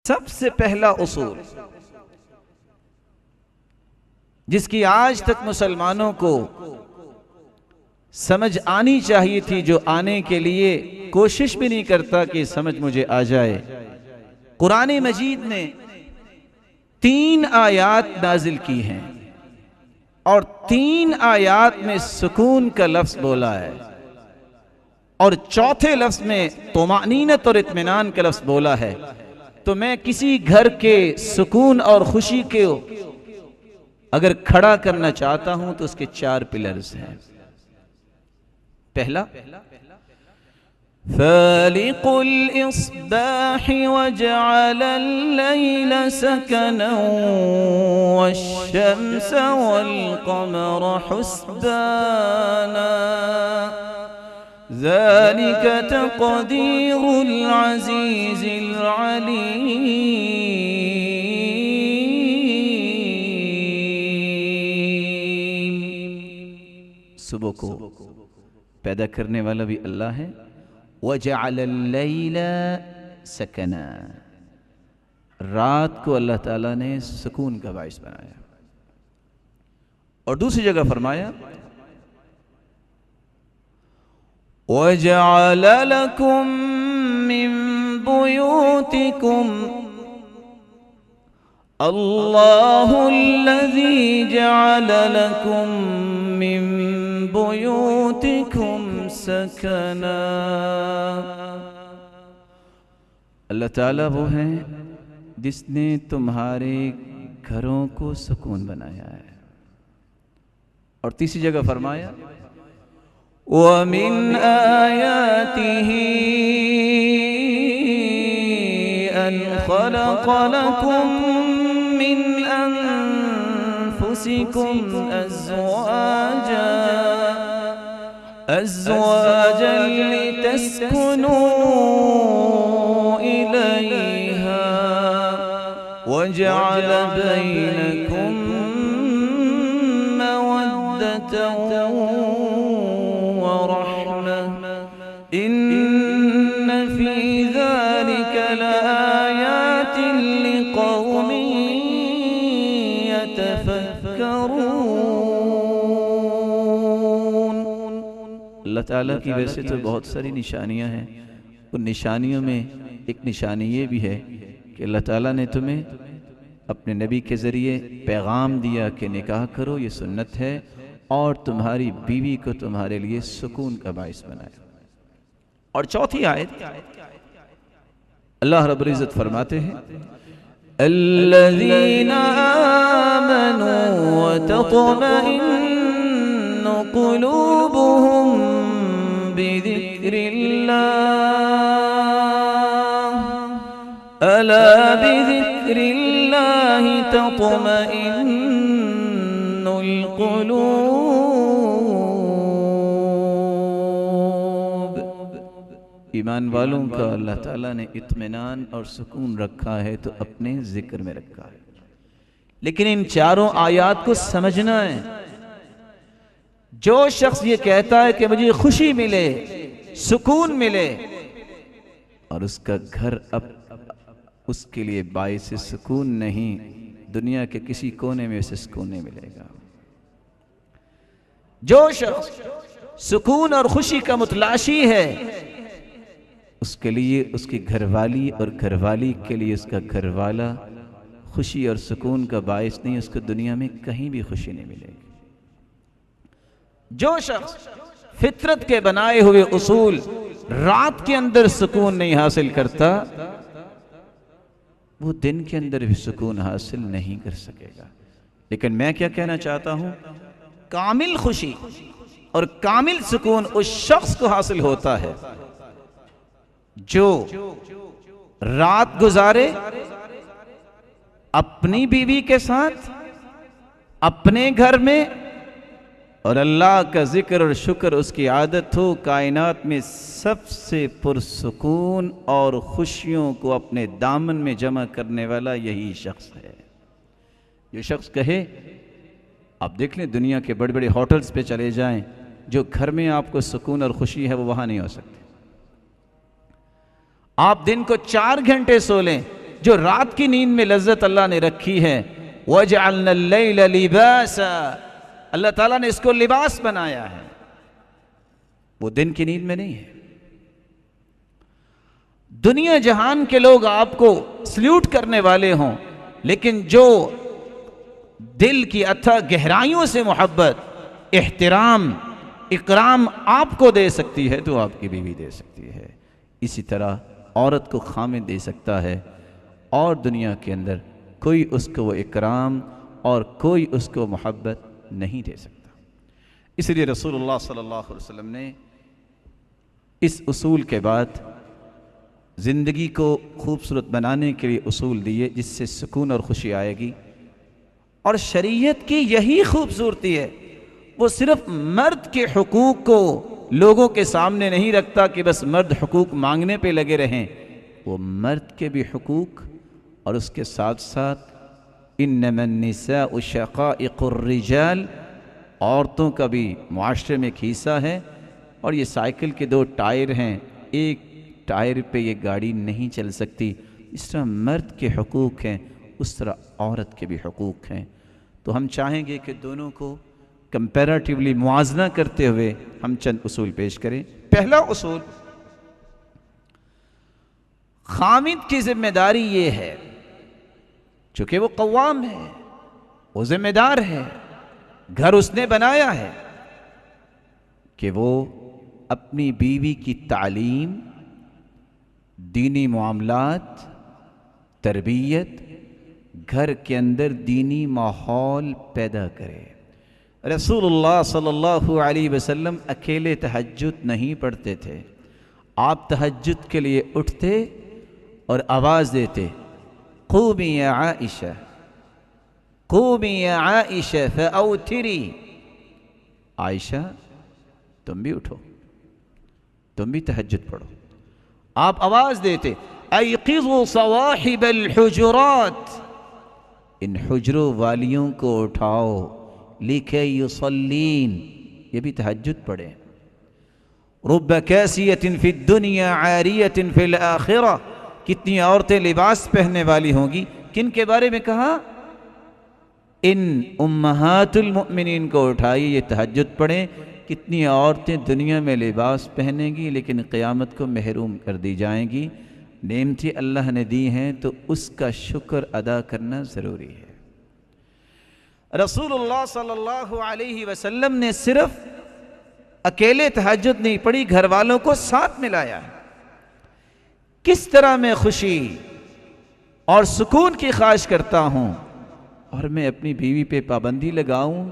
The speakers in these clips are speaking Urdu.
سب سے پہلا اصول جس کی آج تک مسلمانوں کو سمجھ آنی چاہیے تھی، جو آنے کے لیے کوشش بھی نہیں کرتا کہ سمجھ مجھے آ جائے، قرآن مجید نے 3 آیات نازل کی ہیں اور 3 آیات میں سکون کا لفظ بولا ہے، اور چوتھے لفظ میں طمأنینت اور اطمینان کا لفظ بولا ہے۔ تو میں کسی گھر کے سکون اور خوشی کے اگر کھڑا کرنا چاہتا ہوں تو اس کے 4 پلرز ہیں۔ پہلا، فالق الإصباح وجعل الليل سكنا والشمس والقمر حسبانا ذلك تقدير العزيز العليم۔ صبح کو پیدا کرنے والا بھی اللہ ہے۔ وَجَعَلَ اللَّيْلَ سَكَنًا، رات کو اللہ تعالیٰ نے سکون کا باعث بنایا۔ اور دوسری جگہ فرمایا وَجَعَلَ لَكُم مِّن بُيُوتِكُمْ اللَّهُ الَّذِي جَعَلَ لَكُم مِّن بُيُوتِكُمْ سَكَنًا، اللہ تعالیٰ وہ ہے جس نے تمہارے گھروں کو سکون بنایا ہے۔ اور تیسری جگہ فرمایا وَمِنْ آيَاتِهِ أَنْ خَلَقَ لَكُم مِّنْ أَنفُسِكُمْ أَزْوَاجًا لِتَسْكُنُوا إِلَيْهَا وَجَعَلَ بَيْنَكُم مَّوَدَّةً وَرَحْمَةً إِنَّ فِي ذَلِكَ لَآيَاتٍ لِقَوْمٍ يَتَفَكَّرُونَ۔ اللہ تعالیٰ کی ویسے تو بہت ساری نشانیاں ہیں، ان نشانیوں میں ایک نشانی یہ بھی ہے کہ اللہ تعالیٰ نے تمہیں اپنے نبی کے ذریعے پیغام دیا کہ نکاح کرو، یہ سنت ہے، اور تمہاری بیوی کو تمہارے لیے سکون کا باعث بنایا۔ اور چوتھی آیت اللہ رب العزت فرماتے ہیں الذین آمنوا وتطمئن قلوبهم بذکر اللہ الا بذکر اللہ تطمئن القلوب۔ ایمان والوں کا اللہ تعالیٰ نے اطمینان اور سکون رکھا ہے تو اپنے ذکر میں رکھا ہے، لیکن ان 4 آیات کو سمجھنا ہے۔ جو شخص یہ کہتا ہے کہ مجھے خوشی ملے، سکون ملے، اور اس کا گھر اب اس کے لیے باعث سکون نہیں، دنیا کے کسی کونے میں اسے سکون نہیں ملے گا۔ جو شخص سکون اور خوشی کا متلاشی ہے، اس کے لیے اس کی گھر والی اور گھر والی کے لیے اس کا گھر والا خوشی اور سکون کا باعث نہیں، اس کو دنیا میں کہیں بھی خوشی نہیں ملے گی۔ جو شخص فطرت کے بنائے ہوئے اصول رات کے اندر سکون نہیں حاصل کرتا، وہ دن کے اندر بھی سکون حاصل نہیں کر سکے گا۔ لیکن میں کیا کہنا چاہتا ہوں، کامل خوشی اور کامل سکون اس شخص کو حاصل ہوتا ہے جو رات گزارے اپنی بیوی کے ساتھ، اپنے گھر میں، اور اللہ کا ذکر اور شکر اس کی عادت ہو۔ کائنات میں سب سے پرسکون اور خوشیوں کو اپنے دامن میں جمع کرنے والا یہی شخص ہے۔ جو شخص کہے، آپ دیکھ لیں دنیا کے بڑے بڑے ہوٹلز پہ چلے جائیں، جو گھر میں آپ کو سکون اور خوشی ہے وہ وہاں نہیں ہو سکتی۔ آپ دن کو 4 گھنٹے سو لیں، جو رات کی نیند میں لذت اللہ نے رکھی ہے، وَجَعَلْنَا اللَّيْلَ لِبَاسًا، اللہ تعالیٰ نے اس کو لباس بنایا ہے، وہ دن کی نیند میں نہیں ہے۔ دنیا جہان کے لوگ آپ کو سلیوٹ کرنے والے ہوں، لیکن جو دل کی اتھا گہرائیوں سے محبت، احترام، اکرام آپ کو دے سکتی ہے تو آپ کی بیوی دے سکتی ہے۔ اسی طرح عورت کو خامد دے سکتا ہے، اور دنیا کے اندر کوئی اس کو وہ اکرام اور کوئی اس کو محبت نہیں دے سکتا۔ اس لیے رسول اللہ صلی اللہ علیہ وسلم نے اس اصول کے بعد زندگی کو خوبصورت بنانے کے لیے اصول دیے، جس سے سکون اور خوشی آئے گی۔ اور شریعت کی یہی خوبصورتی ہے، وہ صرف مرد کے حقوق کو لوگوں کے سامنے نہیں رکھتا کہ بس مرد حقوق مانگنے پہ لگے رہیں، وہ مرد کے بھی حقوق اور اس کے ساتھ ساتھ انما النساء شقائق الرجال، عورتوں کا بھی معاشرے میں ایک حصہ ہے۔ اور یہ سائیکل کے دو ٹائر ہیں، ایک ٹائر پہ یہ گاڑی نہیں چل سکتی۔ اس طرح مرد کے حقوق ہیں، اس طرح عورت کے بھی حقوق ہیں۔ تو ہم چاہیں گے کہ دونوں کو کمپیریٹیولی موازنہ کرتے ہوئے ہم چند اصول پیش کریں۔ پہلا اصول، خامد کی ذمہ داری یہ ہے، چونکہ وہ قوام ہے، وہ ذمہ دار ہے، گھر اس نے بنایا ہے، کہ وہ اپنی بیوی کی تعلیم، دینی معاملات، تربیت، گھر کے اندر دینی ماحول پیدا کرے۔ رسول اللہ صلی اللہ علیہ وسلم اکیلے تہجد نہیں پڑھتے تھے، آپ تہجد کے لیے اٹھتے اور آواز دیتے، قومی یا عائشہ، قومی یا عائشہ فاوتری، عائشہ تم بھی اٹھو، تم بھی تہجد پڑھو۔ آپ آواز دیتے، ایقظوا صواحب الحجرات، ان حجروں والیوں کو اٹھاؤ، لکھے یصلین، یہ بھی تہجد پڑھیں۔ رب کاسیۃ فی الدنیا عاریۃ فی الآخرہ، کتنی عورتیں لباس پہننے والی ہوں گی، کن کے بارے میں کہا؟ ان امہات المؤمنین کو اٹھائیے، یہ تہجد پڑھیں۔ کتنی عورتیں دنیا میں لباس پہنیں گی لیکن قیامت کو محروم کر دی جائیں گی۔ نعمتیں اللہ نے دی ہیں تو اس کا شکر ادا کرنا ضروری ہے۔ رسول اللہ صلی اللہ علیہ وسلم نے صرف اکیلے تہجد نہیں پڑھی، گھر والوں کو ساتھ ملایا۔ کس طرح میں خوشی اور سکون کی خواہش کرتا ہوں، اور میں اپنی بیوی پہ پابندی لگاؤں،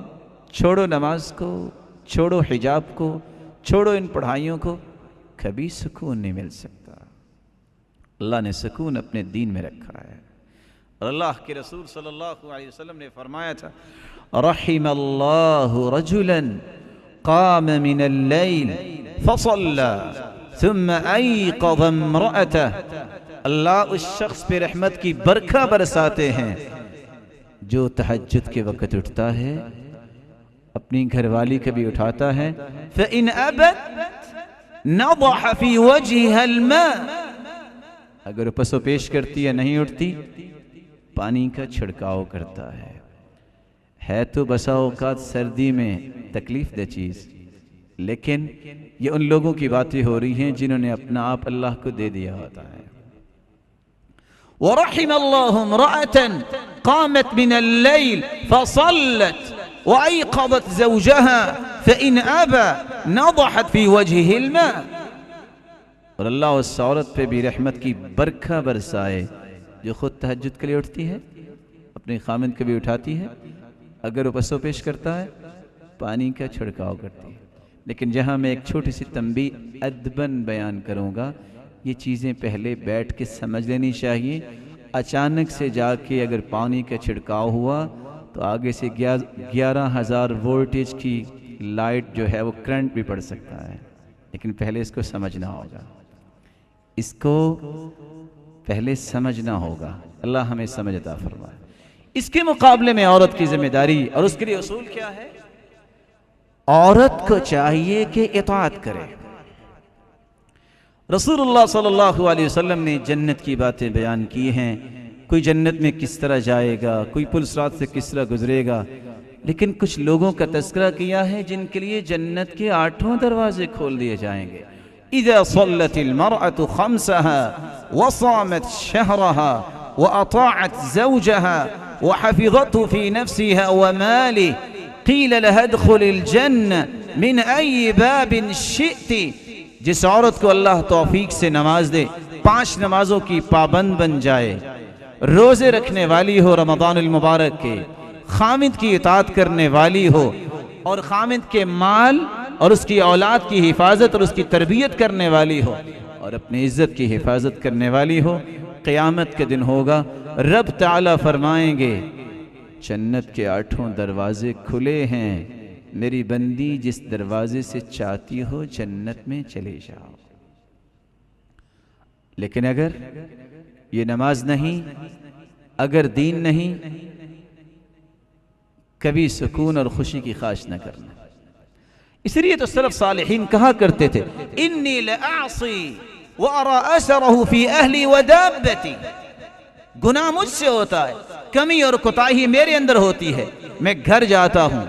چھوڑو نماز کو، چھوڑو حجاب کو، چھوڑو ان پڑھائیوں کو، کبھی سکون نہیں مل سکتا۔ اللہ نے سکون اپنے دین میں رکھا ہے، اور اللہ کے رسول صلی اللہ علیہ وسلم نے فرمایا تھا، رحم اللہ رجلا قام من اللیل فصلى ثم ایقظ امرأته، اللہ اس شخص پہ رحمت کی برکھا برساتے ہیں جو تہجد کے وقت اٹھتا ہے، اپنی گھر والی کبھی اٹھاتا ہے۔ فَإِنْ أَبَتْ نَضَحَ فِي وَجْهِهَا الْمَاء، اگر پسو پیش کرتی ہے نہیں اٹھتی، پانی کا چھڑکاؤ کرتا ہے تو بسا اوقات سردی میں تکلیف دہ چیز، لیکن یہ ان لوگوں کی باتیں ہو رہی ہیں جنہوں نے اپنا آپ اللہ کو دے دیا ہوتا ہے۔ وَرَحِمَ اللَّهُ امْرَأَةً قَامَتْ مِنَ اللَّيْلِ فَصَلَّتْ وَأَيْقَظَتْ زَوْجَهَا فَإِنْ أَبَى نَضَحَتْ فِي وَجْهِهِ الْمَاء، اور اللہ اس عورت پہ بھی رحمت کی برکھا برسائے جو خود تہجد کے لیے اٹھتی ہے، اپنے خامند کو بھی اٹھاتی ہے، اگر وہ پسو پیش کرتا ہے پانی کا چھڑکاؤ کرتی ہے۔ لیکن جہاں میں ایک چھوٹی سی تنبیہ ادباً بیان کروں گا، یہ چیزیں پہلے بیٹھ کے سمجھ لینی چاہیے۔ اچانک سے جا کے اگر پانی کا چھڑکاؤ ہوا تو آگے سے 11,000 وولٹیج کی لائٹ جو ہے وہ کرنٹ بھی پڑ سکتا ہے، لیکن پہلے اس کو سمجھنا ہوگا، اس کو پہلے سمجھنا ہوگا۔ اللہ ہمیں سمجھ عطا فرمائے۔ اس کے مقابلے میں عورت کی ذمہ داری اور اس کے لیے اصول کیا ہے؟ عورت کو چاہیے کہ اطاعت کرے، رسول اللہ صلی اللہ علیہ وسلم نے جنت کی باتیں بیان کی ہیں، کوئی جنت میں کس طرح جائے گا، کوئی پل صراط سے کس طرح گزرے گا، لیکن کچھ لوگوں کا تذکرہ کیا ہے جن کے لیے جنت کے 8 دروازے کھول دیے جائیں گے۔ اذا صلت المرأة خمسها وصامت شهرها واطاعت زوجها وحفظته في نفسها وماله قيل لها ادخل الجنة من اي باب شئت۔ جس عورت کو اللہ توفیق سے نماز دے، 5 نمازوں کی پابند بن جائے، روزے رکھنے والی ہو رمضان المبارک کے، خامد کی اطاعت کرنے والی ہو، اور خامد کے مال اور اس کی اولاد کی حفاظت اور اس کی تربیت کرنے والی ہو، اور اپنی عزت کی حفاظت کرنے والی ہو، قیامت کے دن ہوگا رب تعالیٰ فرمائیں گے جنت کے 8 دروازے کھلے ہیں، میری بندی جس دروازے سے چاہتی ہو جنت میں چلے جاؤ۔ لیکن اگر یہ نماز نہیں، اگر دین نہیں، کبھی سکون اور خوشی کی خواہش نہ کرنا۔ اس لیے تو سلف صالحین کہا کرتے تھے انی لأعصی وارى اثره فی اہلی ودابتی، گناہ مجھ سے ہوتا ہے، کمی اور کوتاہی میرے اندر ہوتی ہے، میں گھر جاتا ہوں،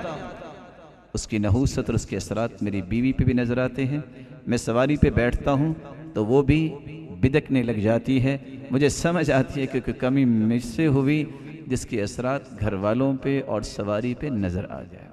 اس کی نحوست اور اس کے اثرات میری بیوی پہ بھی نظر آتے ہیں، میں سواری پہ بیٹھتا ہوں تو وہ بھی بدکنے لگ جاتی ہے، مجھے سمجھ آتی ہے کہ کمی مجھ سے ہوئی جس کے اثرات گھر والوں پہ اور سواری پہ نظر آ جائے۔